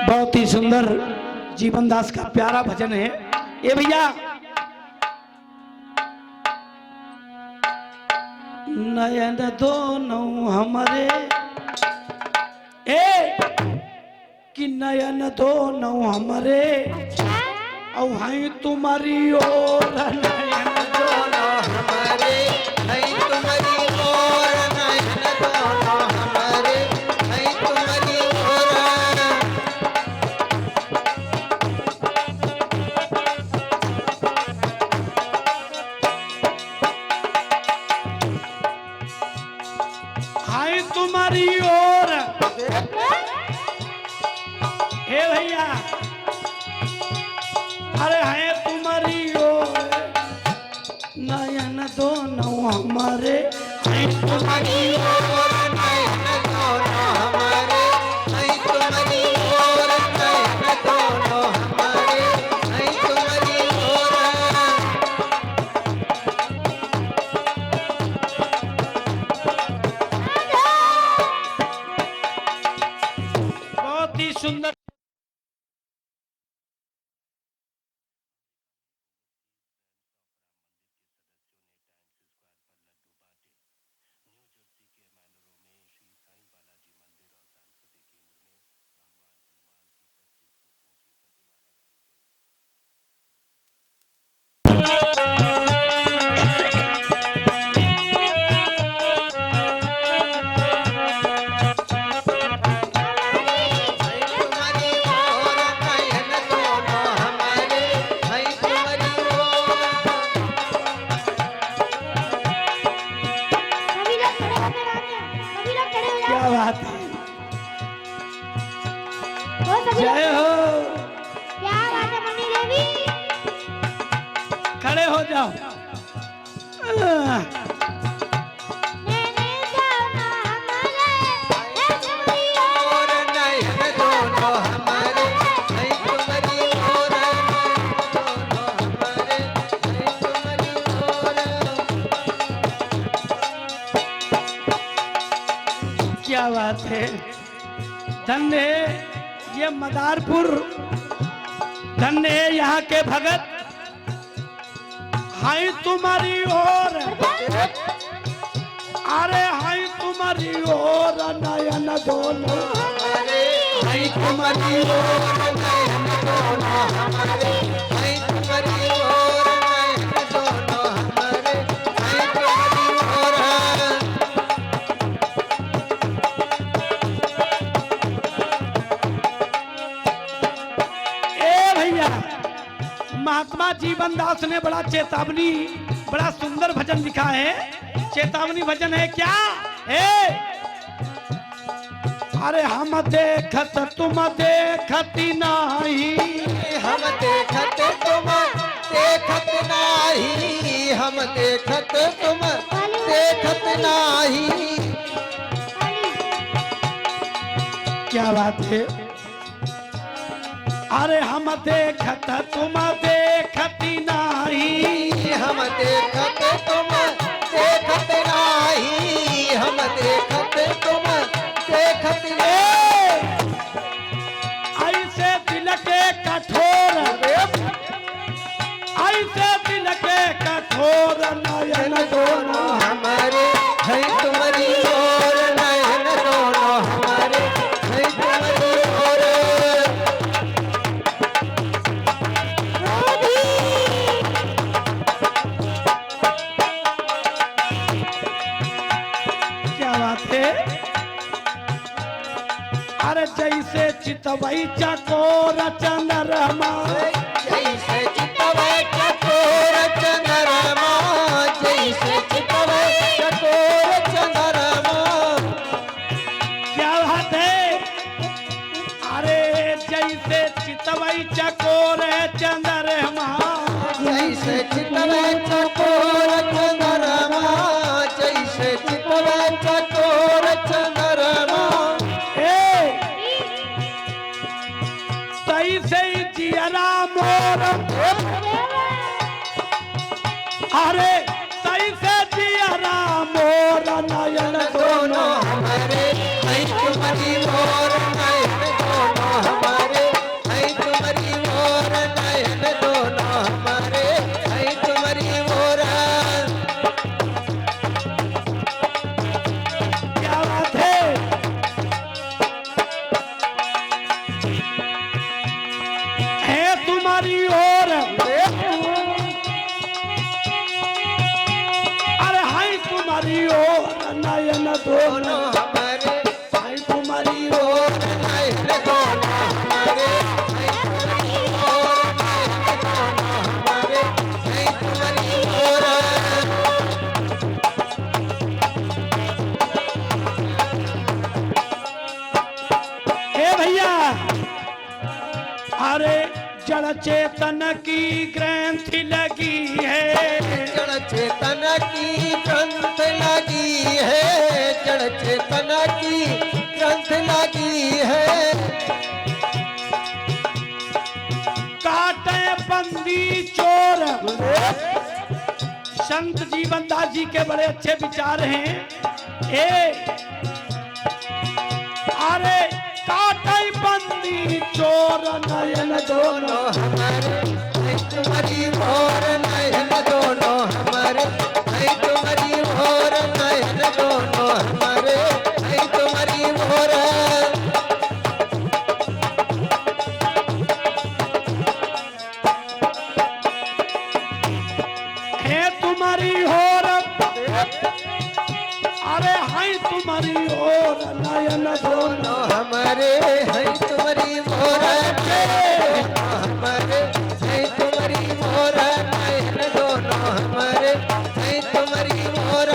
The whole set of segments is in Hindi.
बहुत ही सुंदर जीवन दास का प्यारा भजन है ये भैया। नयन दोनों हमारे कि नयन दोनों हमारे और हैं तुम्हारी ओर। नयन दोनों हमारे हैं तुम्हारी ओर, नयन दोनों हमारे हैं तुम्हारी ओर। हैं तुम्हारी ओर हे भैया, अरे है तुम्हारी ओर नयन दोनों हमारे हैं तुम्हारी ओर, नयन दोनों हमारे हैं तुम्हारी ओर, नयन दोनों हमारे हैं तुम्हारी ओर। बहुत ही सुंदर जय हो। क्या बात है मम्मी देवी? खड़े हो जाओ। क्या बात है, धन्य ये मदारपुर, धन्य यहाँ के भगत हाई तुम्हारी ओर। अरे हाई तुम्हारी ओर नयन दोनों हमारे, हाई तुम्हारी ओर नयन दोनों हमारे, हाई तुम्हारी ओर नयन दोनों हमारे, हाई तुम्हारी ओर। महात्मा जीवन दास ने बड़ा चेतावनी, बड़ा सुंदर भजन लिखा है। चेतावनी भजन है क्या है? अरे हम देखत तुम देखती नहीं, हम देखत तुम देखत नहीं, हम देखत तुम देखत नहीं। क्या बात है? अरे हम देखत तुम देखती नहीं, हम देखत तुम देखत नहीं, हम देखत तुम देखत नहीं। ऐसे दिल के कठोर, ऐसे दिल के कठोर नयन दोनों हमारे हैं तुम्हारी ओर, नयन दोनों हमारे हैं तुम्हारी ओर। अरे जैसे चितवई चकोर चंद्रमा, जैसे चितवई चकोर चंद्रमा, जैसे चितवई चकोर चंद्रमा। क्या बात है? अरे जैसे चितवई चकोर चंद्रमा, जैसे चितवई चकोर चंद्रमा, जैसे चितवई चकोर चंद्रमा। तैसे जियरा मोर, अरे तैसे जियरा मोर नयन दोनों हमारे, हैं तुम्हारी ओर नयन दोनों हमारे, दोनों हमारे भाई तुम्हारी ओर नयन दोनों हमारे भाई तुम्हारी ओर नयन दोनों हमारे भाई तुम्हारी ओर। हे भैया, अरे जड़ चेतन की ग्रंथि लगी है, जड़ चेतन की ग्रंथ लगी है, जड़ चेतन की ग्रंथ लगी है। काटे बंदी चोर। संत जीवन दास जी के बड़े अच्छे विचार हैं। अरे काटे बंदी चोर नयन दोनों हमारे भाई तुम्हारी ओर नयन दोनों हमारे भाई तुम्हारी ओर नयन दोनों हमारे भाई तुम्हारी ओर। है तुम्हारी ओर, अरे है तुम्हारी ओर नयन दोनों हमारे है तुम्हारी ओर हमारे है तुम्हारी ओर नयन दोनों हमारे है तुम्हारी ओर।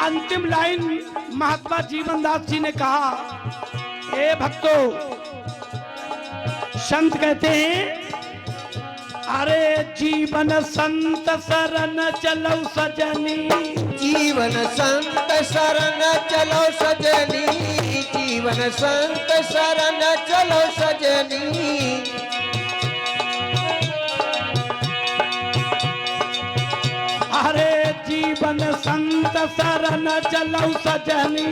अंतिम लाइन महात्मा जीवनदास जी ने कहा, हे भक्तों, संत कहते हैं, अरे जीवन संत शरण चलो सजनी, जीवन संत शरण चलो सजनी, जीवन संत शरण चलो सजनी। अरे जीवन संत शरण चलो सजनी,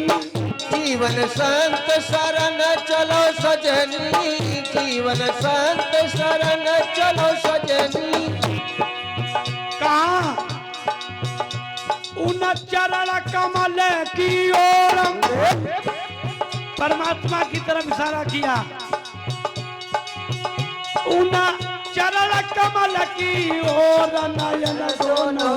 जीवन संत शरण चलो सजनी, जीवन संत शरण चलो सजनी। कहा उन चरण कमल की ओर, परमात्मा की तरफ इशारा किया, उन चरण कमल की ओर नयन दोनों